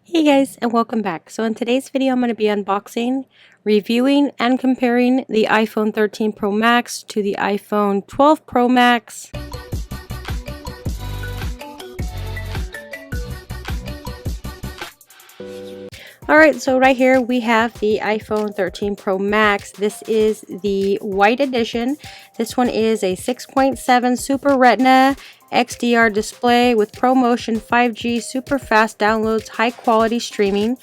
Hey guys, and welcome back. So in today's video I'm going to be unboxing, reviewing, and comparing the iPhone 13 Pro Max to the iPhone 12 Pro Max. Alright, so right here we have the iPhone 13 Pro Max. This is the white edition. This one is a 6.7 Super Retina XDR display with ProMotion 5G super fast downloads, high quality streaming.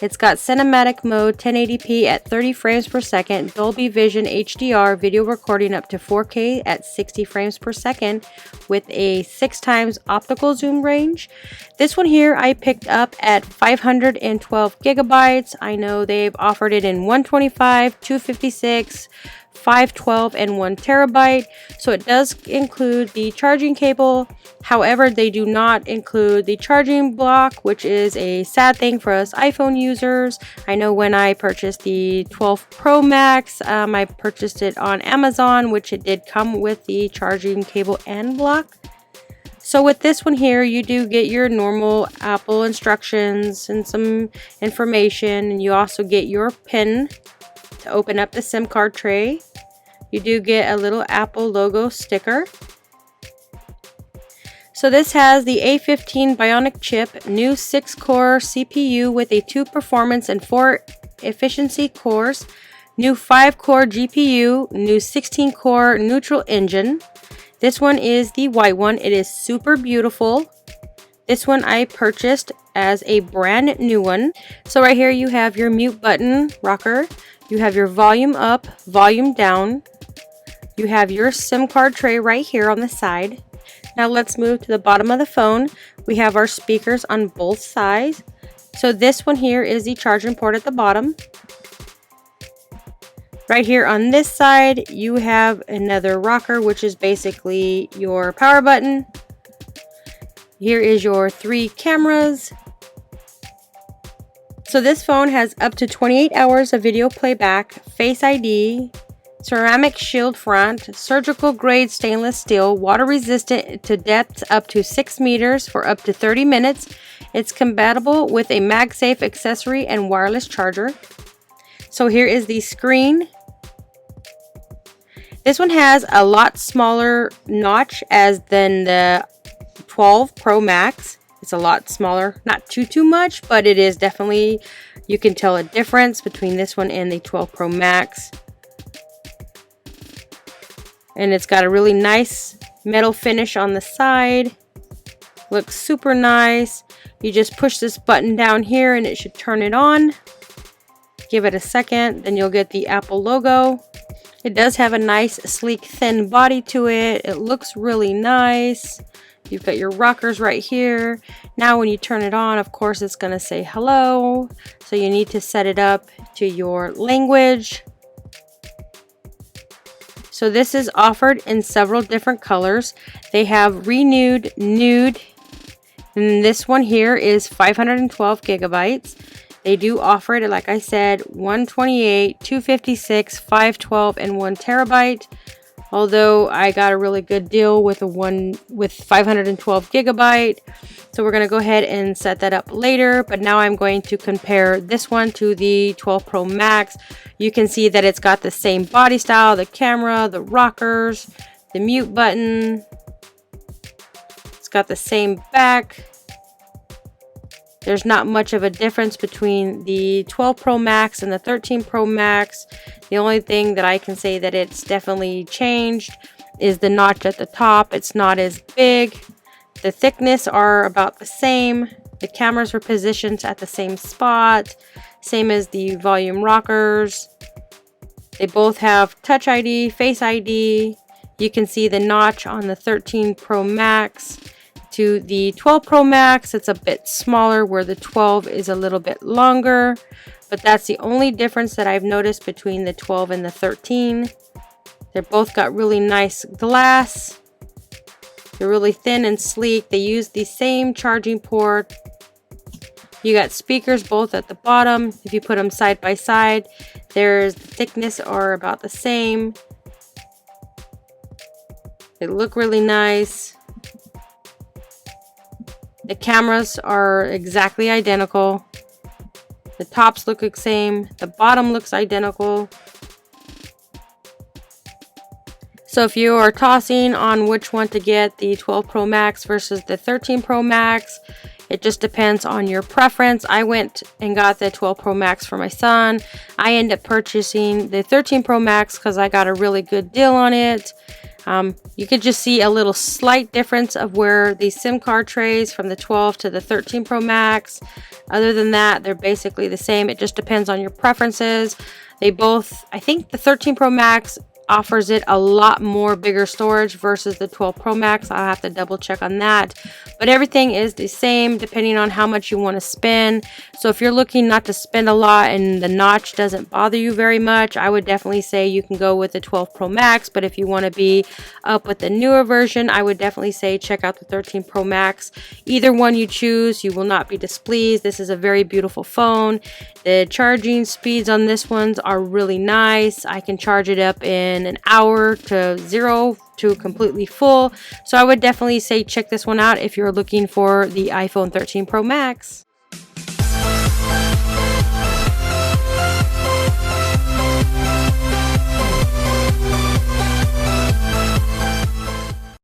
It's got cinematic mode, 1080p at 30 frames per second, Dolby Vision HDR video recording up to 4K at 60 frames per second with a 6x optical zoom range. This one here I picked up at 512 gigabytes. I know they've offered it in 125, 256, 512, and 1 terabyte. So it does include the charging cable. However, they do not include the charging block, which is a sad thing for us iPhone users. I know when I purchased the 12 Pro Max, I purchased it on Amazon, which it did come with the charging cable and block. So with this one here, you do get your normal Apple instructions and some information, and you also get your PIN to open up the SIM card tray. You do get a little Apple logo sticker. So this has the A14 Bionic chip, new 6-core CPU with a 2 performance and 4 efficiency cores, new 5-core GPU, new 16-core neutral engine. This one is the white one. It is super beautiful. This one I purchased as a brand new one. So right here you have your mute button rocker. You have your volume up, volume down. You have your SIM card tray right here on the side. Now let's move to the bottom of the phone. We have our speakers on both sides. So this one here is the charging port at the bottom. Right here on this side, you have another rocker, which is basically your power button. Here is your 3 cameras. So this phone has up to 28 hours of video playback, Face ID, ceramic shield front, surgical grade stainless steel, water resistant to depths up to 6 meters for up to 30 minutes. It's compatible with a MagSafe accessory and wireless charger. So here is the screen. This one has a lot smaller notch than the 12 Pro Max. It's a lot smaller, not too much, but it is definitely, you can tell a difference between this one and the 12 Pro Max. And it's got a really nice metal finish on the side. Looks super nice. You just push this button down here and it should turn it on. Give it a second, then you'll get the Apple logo. It does have a nice, sleek, thin body to it. It looks really nice. You've got your rockers right here. Now when you turn it on, of course, it's going to say hello. So you need to set it up to your language. So this is offered in several different colors. They have renewed, nude, and this one here is 512 gigabytes. They do offer it, like I said, 128, 256, 512, and 1 terabyte. Although I got a really good deal with a one with 512 gigabyte. So we're going to go ahead and set that up later. But now I'm going to compare this one to the 12 Pro Max. You can see that it's got the same body style, the camera, the rockers, the mute button. It's got the same back. There's not much of a difference between the 12 Pro Max and the 13 Pro Max. The only thing that I can say that it's definitely changed is the notch at the top. It's not as big. The thickness are about the same. The cameras are positioned at the same spot. Same as the volume rockers. They both have Touch ID, Face ID. You can see the notch on the 13 Pro Max. To the 12 Pro Max, it's a bit smaller, where the 12 is a little bit longer, but that's the only difference that I've noticed between the 12 and the 13. They're both got really nice glass. They're really thin and sleek. They use the same charging port. You got speakers both at the bottom. If you put them side by side, the thickness are about the same. They look really nice. The cameras are exactly identical. The tops look the same. The bottom looks identical. So if you are tossing on which one to get, the 12 Pro Max versus the 13 Pro Max, it just depends on your preference. I went and got the 12 Pro Max for my son. I ended up purchasing the 13 Pro Max because I got a really good deal on it. You could just see a little slight difference of where the SIM card trays from the 12 to the 13 Pro Max. Other than that, they're basically the same. It just depends on your preferences. They both, I think the 13 Pro Max offers it a lot more bigger storage versus the 12 Pro Max. I'll have to double check on that, but everything is the same depending on how much you want to spend. So if you're looking not to spend a lot and the notch doesn't bother you very much, I would definitely say you can go with the 12 Pro Max. But if you want to be up with the newer version, I would definitely say check out the 13 Pro Max. Either one you choose, you will not be displeased. This is a very beautiful phone. The charging speeds on this ones are really nice. I can charge it up in an hour to 0 to completely full. So I would definitely say check this one out if you're looking for the iPhone 13 Pro Max.